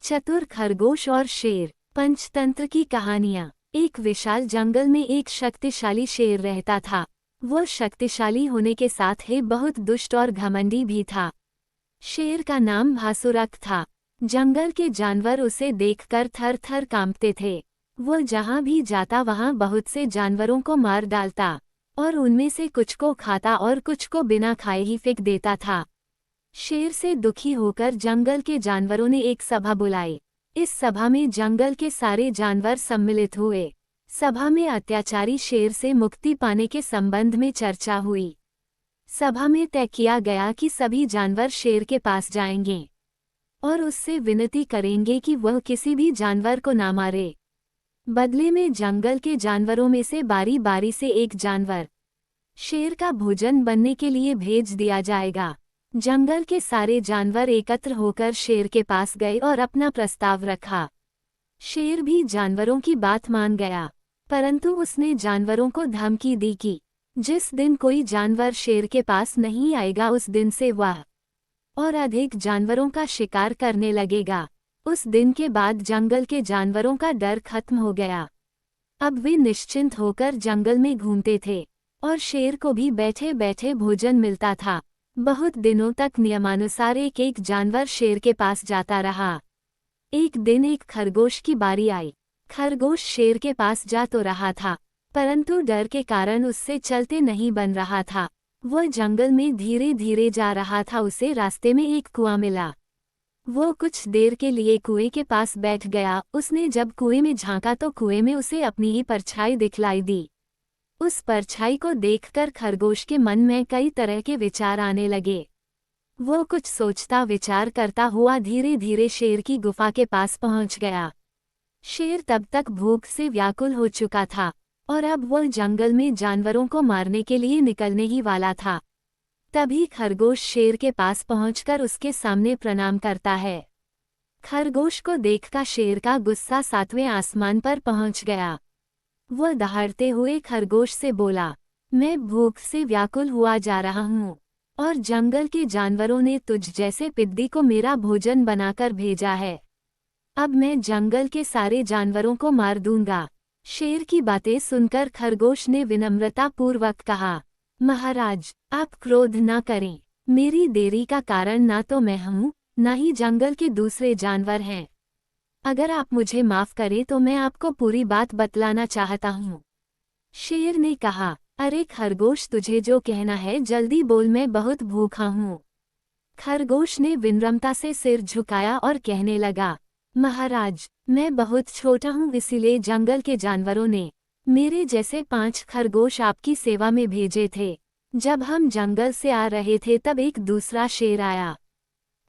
चतुर खरगोश और शेर। पंचतंत्र की कहानियां। एक विशाल जंगल में एक शक्तिशाली शेर रहता था। वह शक्तिशाली होने के साथ ही बहुत दुष्ट और घमंडी भी था। शेर का नाम भासुरक था। जंगल के जानवर उसे देखकर थर थर कांपते थे। वह जहां भी जाता वहां बहुत से जानवरों को मार डालता और उनमें से कुछ को खाता और कुछ को बिना खाए ही फेंक देता था। शेर से दुखी होकर जंगल के जानवरों ने एक सभा बुलाई। इस सभा में जंगल के सारे जानवर सम्मिलित हुए। सभा में अत्याचारी शेर से मुक्ति पाने के संबंध में चर्चा हुई। सभा में तय किया गया कि सभी जानवर शेर के पास जाएंगे और उससे विनती करेंगे कि वह किसी भी जानवर को ना मारे। बदले में जंगल के जानवरों में से बारी बारी से एक जानवर शेर का भोजन बनने के लिए भेज दिया जाएगा। जंगल के सारे जानवर एकत्र होकर शेर के पास गए और अपना प्रस्ताव रखा। शेर भी जानवरों की बात मान गया, परंतु उसने जानवरों को धमकी दी कि जिस दिन कोई जानवर शेर के पास नहीं आएगा उस दिन से वह और अधिक जानवरों का शिकार करने लगेगा। उस दिन के बाद जंगल के जानवरों का डर खत्म हो गया। अब वे निश्चिंत होकर जंगल में घूमते थे और शेर को भी बैठे बैठे भोजन मिलता था। बहुत दिनों तक नियमानुसार एक एक जानवर शेर के पास जाता रहा। एक दिन एक खरगोश की बारी आई। खरगोश शेर के पास जा तो रहा था, परंतु डर के कारण उससे चलते नहीं बन रहा था। वह जंगल में धीरे धीरे जा रहा था। उसे रास्ते में एक कुआं मिला। वो कुछ देर के लिए कुएं के पास बैठ गया। उसने जब कुएं में झांका तो कुएं में उसे अपनी ही परछाई दिखलाई दी। उस परछाई को देखकर खरगोश के मन में कई तरह के विचार आने लगे। वो कुछ सोचता विचार करता हुआ धीरे धीरे शेर की गुफा के पास पहुंच गया। शेर तब तक भूख से व्याकुल हो चुका था और अब वह जंगल में जानवरों को मारने के लिए निकलने ही वाला था। तभी खरगोश शेर के पास पहुंचकर उसके सामने प्रणाम करता है। खरगोश को देखकर शेर का गुस्सा 7वें आसमान पर पहुंच गया। वह दहाड़ते हुए खरगोश से बोला, मैं भूख से व्याकुल हुआ जा रहा हूँ और जंगल के जानवरों ने तुझ जैसे पिद्दी को मेरा भोजन बनाकर भेजा है। अब मैं जंगल के सारे जानवरों को मार दूंगा। शेर की बातें सुनकर खरगोश ने विनम्रतापूर्वक कहा, महाराज, आप क्रोध न करें। मेरी देरी का कारण ना तो मैं हूँ, ना ही जंगल के दूसरे जानवर हैं। अगर आप मुझे माफ करें तो मैं आपको पूरी बात बतलाना चाहता हूँ। शेर ने कहा, अरे खरगोश, तुझे जो कहना है जल्दी बोल, मैं बहुत भूखा हूँ। खरगोश ने विनम्रता से सिर झुकाया और कहने लगा, महाराज, मैं बहुत छोटा हूँ, इसीलिए जंगल के जानवरों ने मेरे जैसे 5 खरगोश आपकी सेवा में भेजे थे। जब हम जंगल से आ रहे थे तब एक दूसरा शेर आया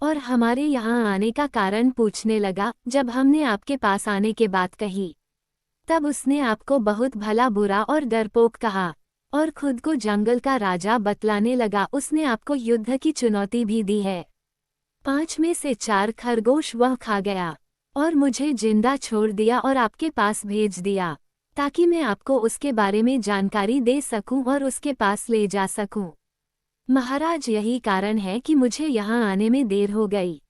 और हमारे यहाँ आने का कारण पूछने लगा। जब हमने आपके पास आने के बात कही तब उसने आपको बहुत भला बुरा और डरपोक कहा और खुद को जंगल का राजा बतलाने लगा। उसने आपको युद्ध की चुनौती भी दी है। 5 में से 4 खरगोश वह खा गया और मुझे जिंदा छोड़ दिया और आपके पास भेज दिया ताकि मैं आपको उसके बारे में जानकारी दे सकूं और उसके पास ले जा सकूं। महाराज, यही कारण है कि मुझे यहाँ आने में देर हो गई।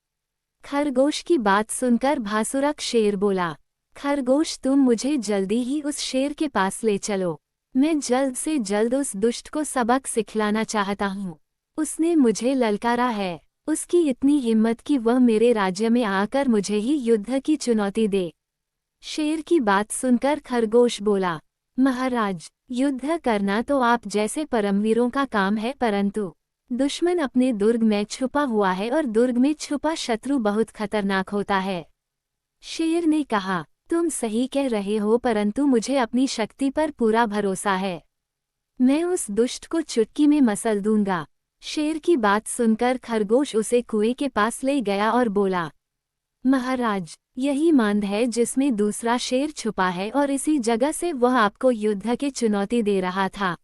खरगोश की बात सुनकर भासुरक शेर बोला, खरगोश, तुम मुझे जल्दी ही उस शेर के पास ले चलो। मैं जल्द से जल्द उस दुष्ट को सबक सिखलाना चाहता हूँ। उसने मुझे ललकारा है। उसकी इतनी हिम्मत कि वह मेरे राज्य में आकर मुझे ही युद्ध की चुनौती दे। शेर की बात सुनकर खरगोश बोला, महाराज, युद्ध करना तो आप जैसे परमवीरों का काम है, परंतु दुश्मन अपने दुर्ग में छुपा हुआ है और दुर्ग में छुपा शत्रु बहुत खतरनाक होता है। शेर ने कहा, तुम सही कह रहे हो, परंतु मुझे अपनी शक्ति पर पूरा भरोसा है। मैं उस दुष्ट को चुटकी में मसल दूंगा। शेर की बात सुनकर खरगोश उसे कुएं के पास ले गया और बोला, महाराज, यही मांद है जिसमें दूसरा शेर छुपा है और इसी जगह से वह आपको युद्ध की चुनौती दे रहा था।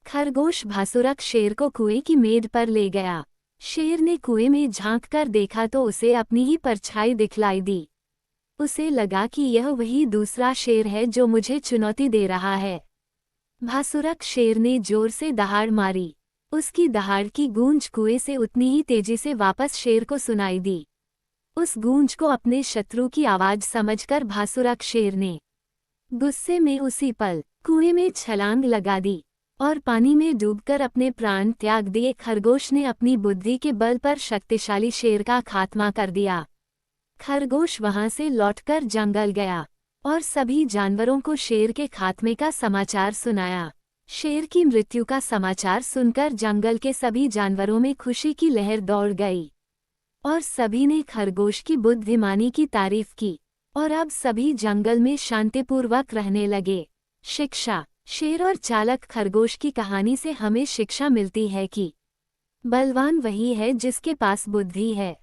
खरगोश भासुरक शेर को कुएं की मेड पर ले गया। शेर ने कुएं में झांककर देखा तो उसे अपनी ही परछाई दिखलाई दी। उसे लगा कि यह वही दूसरा शेर है जो मुझे चुनौती दे रहा है। भासुरक शेर ने जोर से दहाड़ मारी। उसकी दहाड़ की गूंज कुएं से उतनी ही तेजी से वापस शेर को सुनाई दी। उस गूंज को अपने शत्रु की आवाज समझकर भासुरक शेर ने गुस्से में उसी पल कुएं में छलांग लगा दी और पानी में डूबकर अपने प्राण त्याग दिए। खरगोश ने अपनी बुद्धि के बल पर शक्तिशाली शेर का खात्मा कर दिया। खरगोश वहां से लौटकर जंगल गया और सभी जानवरों को शेर के खात्मे का समाचार सुनाया। शेर की मृत्यु का समाचार सुनकर जंगल के सभी जानवरों में खुशी की लहर दौड़ गई और सभी ने खरगोश की बुद्धिमानी की तारीफ की और अब सभी जंगल में शांतिपूर्वक रहने लगे। शिक्षा। शेर और चालाक खरगोश की कहानी से हमें शिक्षा मिलती है कि बलवान वही है जिसके पास बुद्धि है।